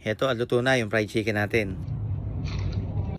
Heto at luto na yung fried chicken natin.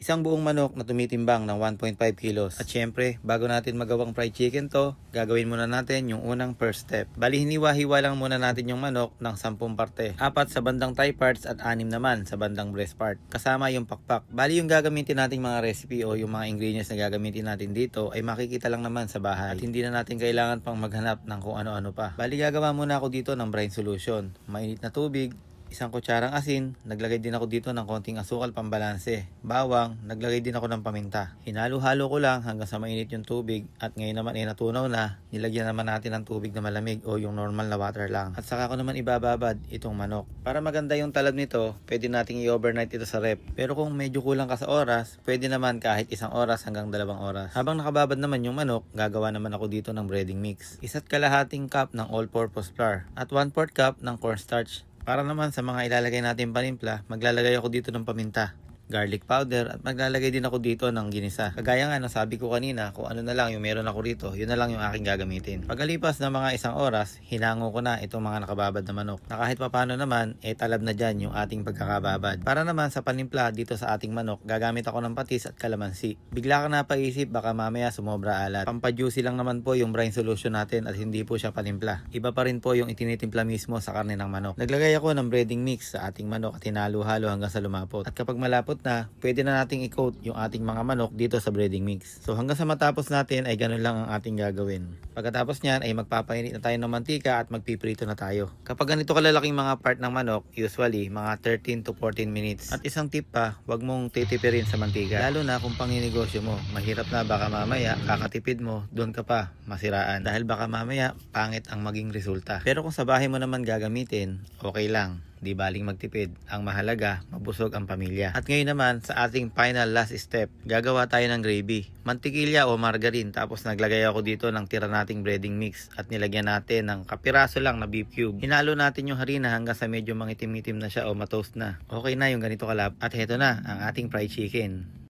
Isang buong manok na tumitimbang ng 1.5 kilos. At syempre, bago natin magawang fried chicken to, gagawin muna natin yung unang first step. Bali, hiniwa-hiwa lang muna natin yung manok ng 10 parte. 4 sa bandang thigh parts at 6 naman sa bandang breast part. Kasama yung pakpak. Bali, yung gagamitin nating mga recipe o yung mga ingredients na gagamitin natin dito ay makikita lang naman sa bahay. At hindi na natin kailangan pang maghanap ng kung ano-ano pa. Bali, gagawa muna ako dito ng brine solution. Mainit na tubig, isang kutsarang asin, naglagay din ako dito ng konting asukal pambalanse, bawang, naglagay din ako ng paminta. Hinalo-halo ko lang hanggang sa mainit yung tubig at ngayon naman ay natunaw na, nilagyan naman natin ng tubig na malamig o yung normal na water lang. At saka ko naman ibababad itong manok. Para maganda yung talab nito, pwede nating i-overnight ito sa rep. Pero kung medyo kulang ka sa oras, pwede naman kahit 1 oras hanggang 2 oras. Habang nakababad naman yung manok, gagawa naman ako dito ng breading mix. 1 kalahating cup ng all-purpose flour at 1/4 cup ng cornstarch. Para naman sa mga ilalagay natin panimpla, maglalagay ako dito ng paminta, garlic powder at maglalagay din ako dito ng ginisa. Kagaya nga sabi ko kanina, kung ano na lang yung meron ako rito, yun na lang yung aking gagamitin. Pagkalipas ng mga 1 oras, hinango ko na itong mga nakababad na manok. Na kahit papano naman, talab na dyan yung ating pagkakababad. Para naman sa panimpla dito sa ating manok, gagamit ako ng patis at kalamansi. Bigla ka napaisip, baka mamaya sumobra alat. Pampajuicy lang naman po yung brine solution natin at hindi po siya panimpla. Iba pa rin po yung itinitimpla mismo sa karne ng manok. Naglagay ako ng breading mix sa ating manok at hinalo-halo hanggang sa lumapot. At kapag malapot na, pwede na nating i-coat yung ating mga manok dito sa breading mix. So hanggang sa matapos natin ay ganun lang ang ating gagawin. Pagkatapos niyan ay magpapainit na tayo ng mantika at magpiprito na tayo. Kapag ganito kalalaking mga part ng manok, usually mga 13 to 14 minutes. At isang tip pa, wag mong titipirin sa mantika. Lalo na kung panginegosyo mo, mahirap na baka mamaya kakatipid mo, doon ka pa masiraan. Dahil baka mamaya pangit ang maging resulta. Pero kung sa bahay mo naman gagamitin, okay lang. Di baling magtipid. Ang mahalaga, mabusog ang pamilya. At ngayon naman, sa ating final last step, gagawa tayo ng gravy. Mantikilya o margarine, tapos naglagay ako dito ng tira nating breading mix at nilagyan natin ng kapiraso lang na beef cube. Hinalo natin yung harina hanggang sa medyo mangitim-itim na siya o matoast na. Okay na yung ganito kalap. At heto na, ang ating fried chicken.